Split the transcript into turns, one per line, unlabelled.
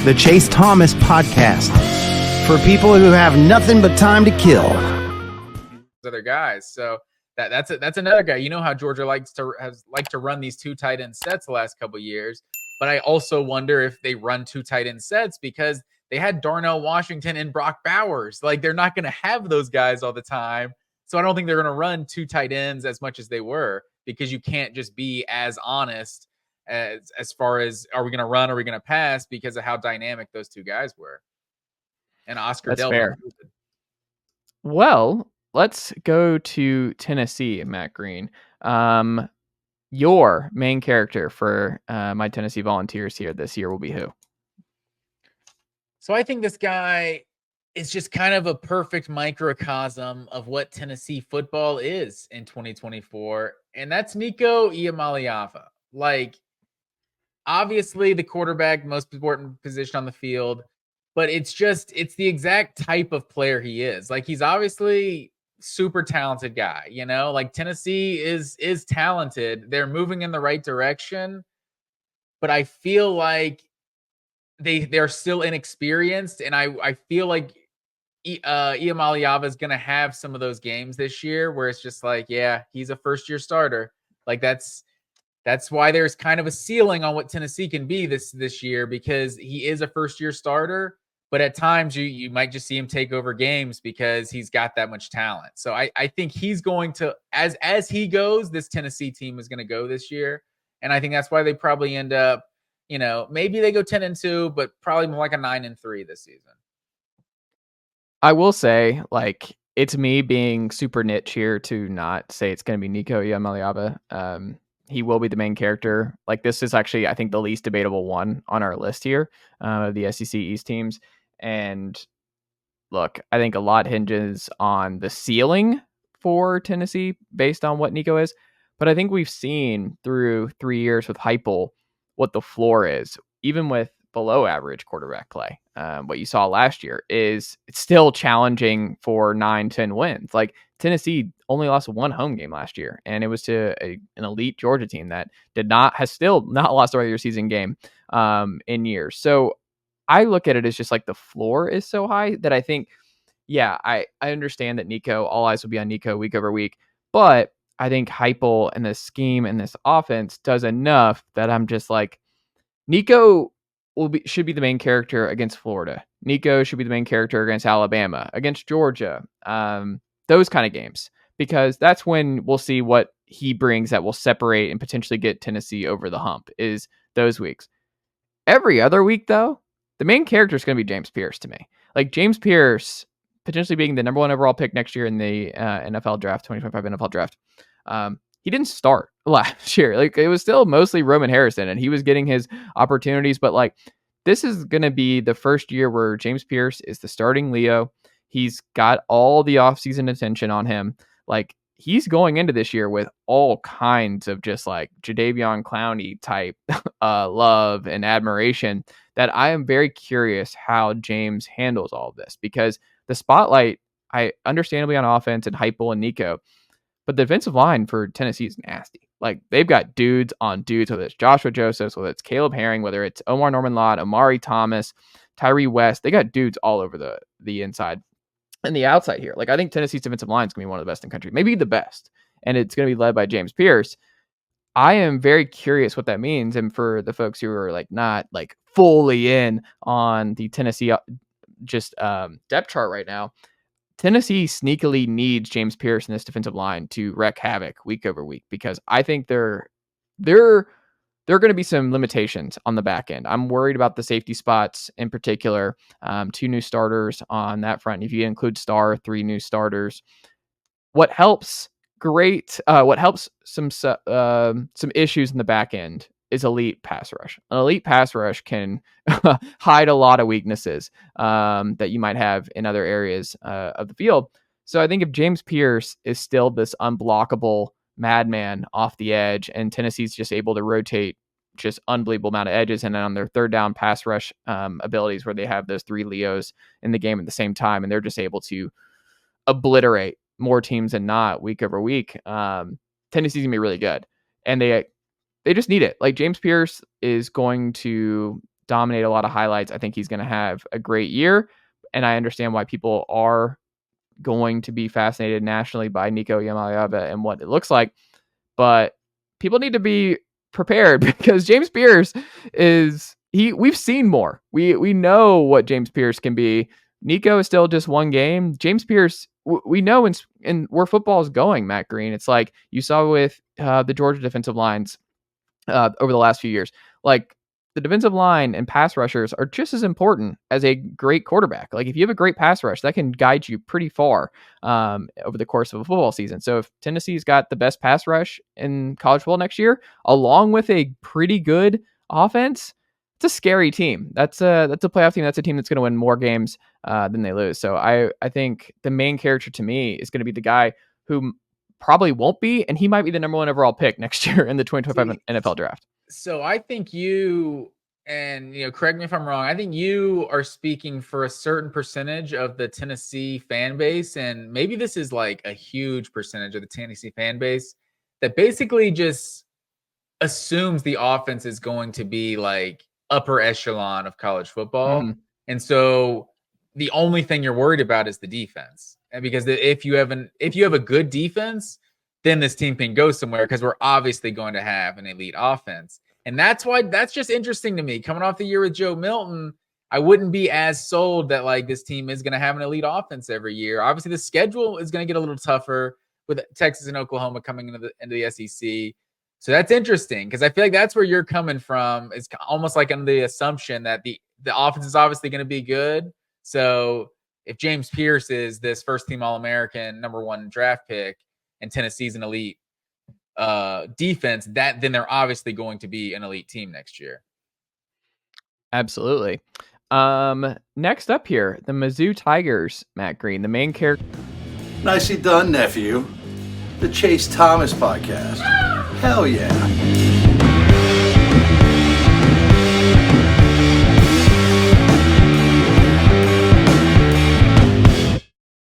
the Chase Thomas Podcast, for people who have nothing but time to kill.
Other guys, so that's another guy. You know how Georgia likes to run these two tight end sets the last couple of years, but I also wonder if they run two tight end sets because they had Darnell Washington and Brock Bowers. Like, they're not going to have those guys all the time, so I don't think they're going to run two tight ends as much as they were, because you can't just be as honest as far as, are we going to run, are we going to pass, because of how dynamic those two guys were. And Oscar
That's
Delp.
fair. Well, let's go to Tennessee, Matt Green. Your main character for my Tennessee Volunteers here this year will be who?
So I think this guy is just kind of a perfect microcosm of what Tennessee football is in 2024, and that's Nico Iamaleava. Like, obviously the quarterback, most important position on the field, but it's the exact type of player he is. Like, he's obviously super talented guy, you know, like Tennessee is talented. They're moving in the right direction, but I feel like they're still inexperienced. And I feel like Iamaleava is going to have some of those games this year where it's just like, yeah, he's a first year starter. Like, that's why there's kind of a ceiling on what Tennessee can be this year, because he is a first year starter. But at times you might just see him take over games because he's got that much talent. So I think he's going to, as he goes, this Tennessee team is going to go this year. And I think that's why they probably end up, you know, maybe they go 10-2, but probably more like a 9-3 this season.
I will say, like, it's me being super niche here to not say it's going to be Nico Iamaleava. He will be the main character. Like, this is actually, I think, the least debatable one on our list here, the SEC East teams. And look, I think a lot hinges on the ceiling for Tennessee based on what Nico is. But I think we've seen through 3 years with Heupel what the floor is, even with below average quarterback play. What you saw last year is it's still challenging for 9-10 wins. Like, Tennessee only lost one home game last year, and it was to an elite Georgia team that has still not lost a regular season game in years. So I look at it as just like the floor is so high that I think, yeah, I understand that Nico, all eyes will be on Nico week over week, but I think Heupel and this scheme and this offense does enough that I'm just like, Nico should be the main character against Florida. Nico should be the main character against Alabama, against Georgia, those kind of games, because that's when we'll see what he brings that will separate and potentially get Tennessee over the hump, is those weeks. Every other week, though, the main character is going to be James Pearce to me. Like, James Pearce potentially being the number one overall pick next year in the NFL draft, 2025 NFL draft. He didn't start last year. Like, it was still mostly Roman Harrison, and he was getting his opportunities. But, like, this is going to be the first year where James Pearce is the starting Leo. He's got all the offseason attention on him. Like, he's going into this year with all kinds of just like Jadeveon Clowney type love and admiration, that I am very curious how James handles all of this, because the spotlight, I understandably on offense and Heupel and Nico, but the defensive line for Tennessee is nasty. Like, they've got dudes on dudes, whether it's Joshua Josephs, whether it's Caleb Herring, whether it's Omar Norman-Lott, Amari Thomas, Tyree West. They got dudes all over the inside and the outside here. Like, I think Tennessee's defensive line is going to be one of the best in the country, maybe the best, and it's going to be led by James Pearce. I am very curious what that means. And for the folks who are like not like fully in on the Tennessee depth chart right now, Tennessee sneakily needs James Pearce in this defensive line to wreak havoc week over week, because I think there are going to be some limitations on the back end. I'm worried about the safety spots in particular. 2 new starters on that front. If you include Starr, 3 new starters. What helps some issues in the back end is elite pass rush. An elite pass rush can hide a lot of weaknesses that you might have in other areas of the field. So I think if James Pearce is still this unblockable madman off the edge, and Tennessee's just able to rotate just unbelievable amount of edges, and then on their third down pass rush abilities where they have those 3 Leos in the game at the same time, and they're just able to obliterate more teams than not week over week, Tennessee's gonna be really good. And they just need it. Like, James Pearce is going to dominate a lot of highlights. I think he's going to have a great year, and I understand why people are going to be fascinated nationally by Nico Iamaleava and what it looks like, but people need to be prepared because James Pearce we've seen more. We know what James Pearce can be. Nico is still just one game. James Pearce, we know in where football is going, Matt Green. It's like you saw with the Georgia defensive lines over the last few years. Like, the defensive line and pass rushers are just as important as a great quarterback. Like, if you have a great pass rush, that can guide you pretty far over the course of a football season. So if Tennessee's got the best pass rush in college football next year, along with a pretty good offense, it's a scary team. That's a playoff team. That's a team that's going to win more games than they lose. So I think the main character to me is going to be the guy who probably won't be, and he might be the number 1 overall pick next year in the 2025 NFL draft.
So I think you, and correct me if I'm wrong, I think you are speaking for a certain percentage of the Tennessee fan base, and maybe this is like a huge percentage of the Tennessee fan base that basically just assumes the offense is going to be like upper echelon of college football.
Mhm.
And so the only thing you're worried about is the defense. And because if you have a good defense, then this team can go somewhere, because we're obviously going to have an elite offense. And that's just interesting to me. Coming off the year with Joe Milton, I wouldn't be as sold that like this team is going to have an elite offense every year. Obviously, the schedule is going to get a little tougher with Texas and Oklahoma coming into the SEC. So that's interesting, because I feel like that's where you're coming from. It's almost like under the assumption that the offense is obviously going to be good. So if James Pearce is this first-team All-American, number 1 draft pick, and Tennessee's an elite defense, then they're obviously going to be an elite team next year.
Absolutely. Next up here, the Mizzou Tigers, Matt Green, the main character.
Nicely done, nephew. The Chase Thomas podcast. Hell yeah.